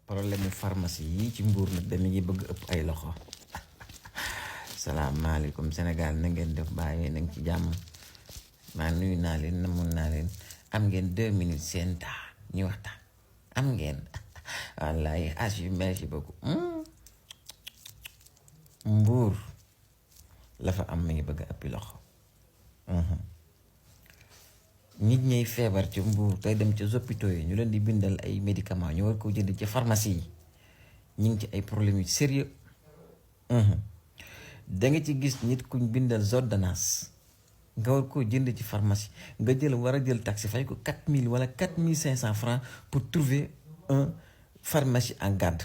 problème mu pharmacie yi ci Mbour nag dama ngi bëgg ëpp ay loxo. salaamaaleykum Sénégal na ngeen def bàyyi nañ ci jàmm maa nuyu naa leen namoon naa leen am ngeen 2 minutes seen temps ñu waxtaan am ngeen wallahi merci beaucoup. Mbour la fa am mi ngi bëgg ëppi loxo. nit ñay feebar ci Mbour tey dem ci hôpitaux yi ñu leen di bindal ay médicaments ñu war ko jënd ci pharmacie yi ñu ngi ci ay problèmes yu sérieux. da nga ci gis nit kuñ bindal ordonnance nga war koo jënd ci pharmacie nga war a jël taxi fay ko 4000 wala 4500 francs pour trouver un pharmacie en garde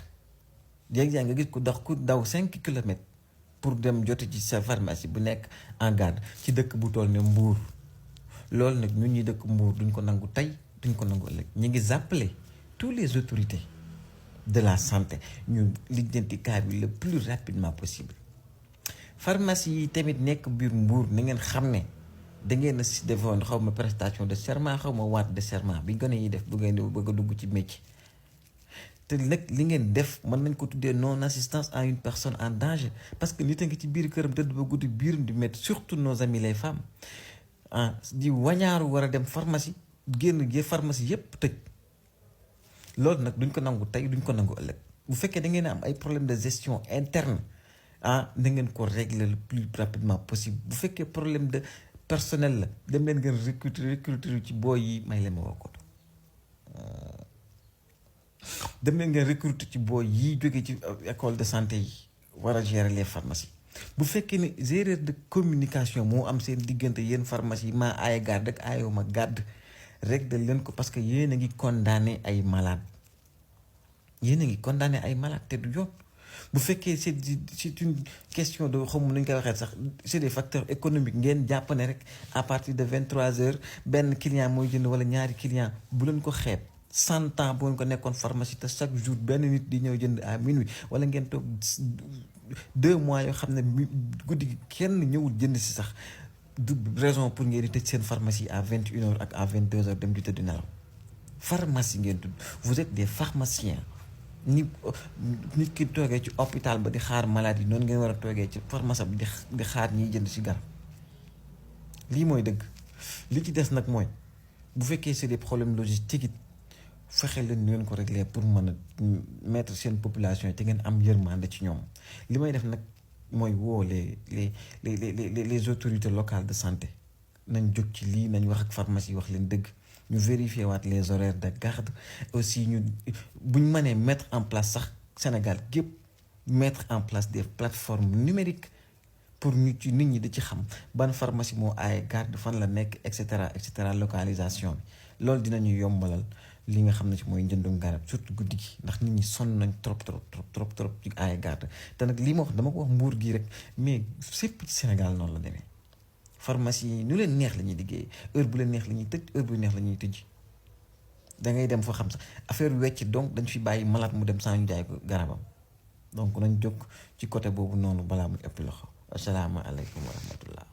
léegi nga gis ku daw 5 kilomètres pour dem joti ci sa pharmacie bu nekk en garde ci dëkk bu toll ne Mbour. loolu nag ñun ñi dëkk Mbour duñ ko nangu tey duñ ko nangu ëllëg ñu ngi appeler tous les autorités de la santé ñu lijjanti cas bi le plus rapidement possible. pharmacie yi tamit nekk biir Mbour na ngeen xam ne da ngeen a si defoon xaw ma prestation de serment xaw ma waat de serment bi gone yi def bu ngeen di bëgg a dugg ci métier te nag li ngeen def mën nañ ko tuddee non assistance à une personne en danger parce que nit a ngi ci biir këram tëdd ba guddi biiram di métti surtout nos amis les femmes di wañaaru war a dem pharmacie génn gi pharmacie yépp tëj loolu nag duñ ko nangu tey duñ ko nangu ëllëg bu fekkee da ngeen am ay problème de gestion interne na ngeen ko régler le plus rapidement possible bu fekkee problème de personnel la dem leen ngeen recruter ci booy yi may leen ma woo ko dem leen ngeen recruter ci booy yi jógee ci école de santé yi war a gérer les pharmacies. bu fekkee ne erreur de communication moo am seen diggante yéen pharmacie yi maa aaye garde ak aayuma garde rek da leen ko parce que yéen a ngi condamné ay malade te du yoon. bu fekkee c'est une question de xaw ma nu ñu koy waxee sax c'est des facteurs économiques ngeen jàpp ne rek à partir de 23h benn client mooy jënd wala ñaari client bu leen ko xeeb 100 ans boo ko nekkoon pharmacie te chaque jour benn nit di ñëw jënd à minuit wala ngeen toog 2 mois yoo xam ne guddi gi kenn ñëwul jënd si sax du raison pour ngeen di tëj seen pharmacie à 21h ak à 22h dem di tëdd nelaw pharmacie ngeen tudd vous êtes des pharmaciens. nit ki toogee ci hôpital ba di xaar maladie noonu ngeen war a toogee ci pharmacie bi di xaar ñiy jënd ci garab lii mooy dëgg li ci des nag mooy bu fekkee c'est des problèmes logistiques it fexe leen ngeen ko régler pour mën a mettre seen population yi te ngeen am yërmande ci ñoom li may def nag mooy woo les autorités locales de santé nañ jóg ci lii nañ wax ak pharmacie wax leen dëgg. ñu vérifier waat les horaires de garde aussi ñu buñ mënee mettre en place sax Sénégal gépp mettre en place des plateformes numériques pour ñu ci nit ñi di ci xam ban pharmacie moo aaye garde fan la nekk et cetera localisation bi loolu dinañu yombalal li nga xam ne ci mooy njëndum garab surtout guddi gi ndax nit ñi sonn nañ trop ci aaye garde te nag lii ma wax dama ko wax Mbour gii rek mais sépp ci Sénégal noonu la demee. pharmacie yi nu leen neex la ñuy liggéey heure bu leen neex la ñuy tëj heure bu leen neex la ñuy tëj da ngay dem foo xam sax affaire wecc donc dañ fi bàyyi malade mu dem saa ñu jaay ko garabam donc nañ jóg ci côté boobu noonu balaa muy ëpp loxo asalaamaaleykum wa rahmatullah